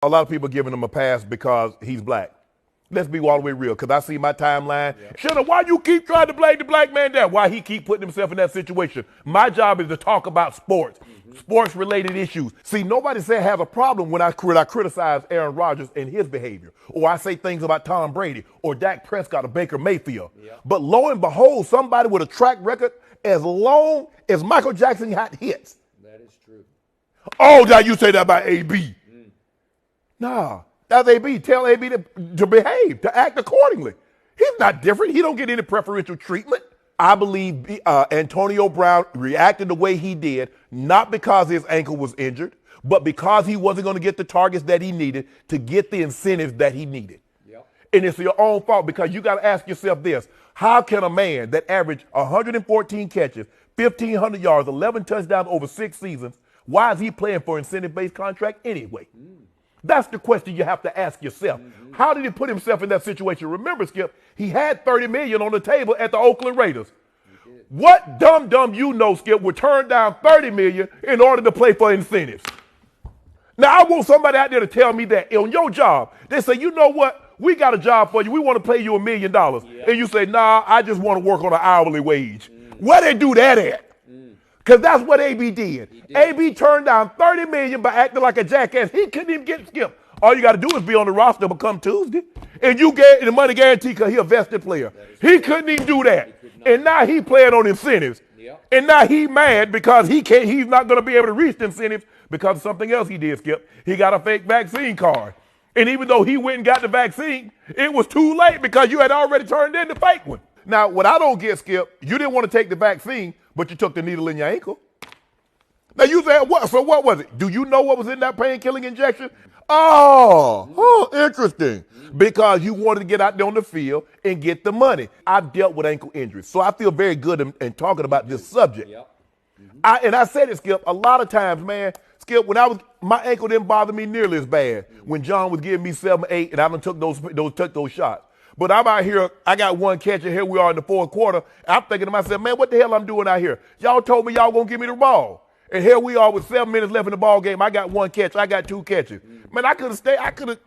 A lot of people giving him a pass because he's black. Let's be all the way real, because I see my timeline. Yeah. Shut why you keep trying to blame the black man down? Why he keep putting himself in that situation? My job is to talk about sports, sports-related issues. See, nobody said have a problem when I criticize Aaron Rodgers and his behavior, or I say things about Tom Brady, or Dak Prescott, or Baker Mayfield. Yeah. But lo and behold, somebody with a track record as long as Michael Jackson had hits. That is true. Oh, now you say that about AB. Nah. That's AB. Tell AB to behave, to act accordingly. He's not different. He don't get any preferential treatment. I believe Antonio Brown reacted the way he did, not because his ankle was injured, but because he wasn't going to get the targets that he needed to get the incentives that he needed. Yep. And it's your own fault, because you got to ask yourself this. How can a man that averaged 114 catches, 1,500 yards, 11 touchdowns over 6 seasons, why is he playing for incentive-based contract anyway? That's the question you have to ask yourself. How did he put himself in that situation? Remember, Skip, he had $30 million on the table at the Oakland Raiders. What dumb you know, Skip, would turn down $30 million in order to play for incentives? Now, I want somebody out there to tell me that on your job, they say, you know what? We got a job for you. We want to pay you $1 million. And you say, nah, I just want to work on an hourly wage. Where they do that at? Because that's what AB did. AB turned down $30 million by acting like a jackass. He couldn't even get Skip. All you got to do is be on the roster come Tuesday. And you get the money guarantee because he's a vested player. He couldn't even do that. And now he playing on incentives. Yep. And now he mad because he's not going to be able to reach the incentives because of something else he did, Skip. He got a fake vaccine card. And even though he went and got the vaccine, it was too late because you had already turned in the fake one. Now, what I don't get, Skip, you didn't want to take the vaccine, but you took the needle in your ankle. Now, you said, what? So what was it? Do you know what was in that pain-killing injection? Oh, interesting. Because you wanted to get out there on the field and get the money. I've dealt with ankle injuries, so I feel very good in talking about this subject. Yep. I said it, Skip, a lot of times, man, Skip, my ankle didn't bother me nearly as bad when John was giving me 7, 8, and I done took those shots. But I'm out here, I got one catch, and here we are in the fourth quarter. I'm thinking to myself, man, what the hell I'm doing out here? Y'all told me y'all gonna give me the ball. And here we are with 7 minutes left in the ball game. I got 1 catch, I got 2 catches. Man, I could have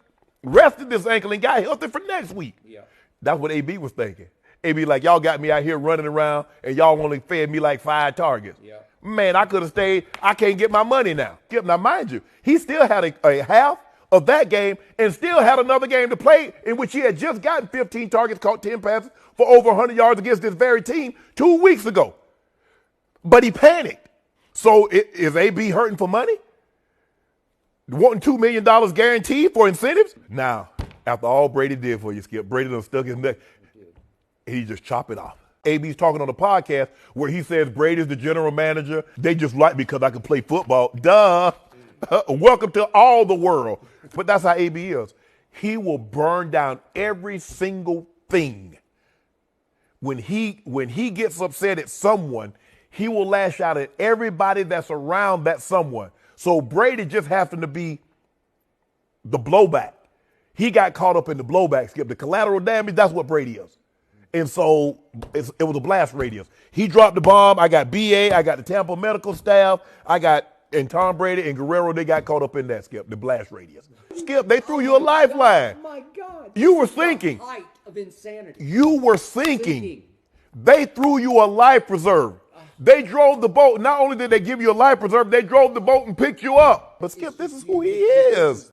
rested this ankle and got healthy for next week. Yeah. That's what AB was thinking. AB like, y'all got me out here running around, and y'all only fed me like 5 targets. Yeah. Man, I could have stayed. I can't get my money now. Now, mind you, he still had a half of that game and still had another game to play in which he had just gotten 15 targets, caught 10 passes for over 100 yards against this very team 2 weeks ago. But he panicked. So is AB hurting for money? Wanting $2 million guaranteed for incentives? Now, after all Brady did for you, Skip, Brady done stuck his neck. He just chop it off. AB's talking on the podcast where he says Brady's the general manager. They just like me because I can play football. Duh. Welcome to all the world. But that's how AB is. He will burn down every single thing. When he gets upset at someone, he will lash out at everybody that's around that someone. So Brady just happened to be the blowback. He got caught up in the blowback, Skip. The collateral damage, that's what Brady is. And so it was a blast radius. He dropped the bomb. I got BA. I got the Tampa medical staff. And Tom Brady and Guerrero, they got caught up in that, Skip, the blast radius. Skip, they threw you a lifeline. Oh, my God. You were thinking. The height of insanity. You were thinking. They threw you a life preserver. They drove the boat. Not only did they give you a life preserver, they drove the boat and picked you up. But, Skip, this is who he is.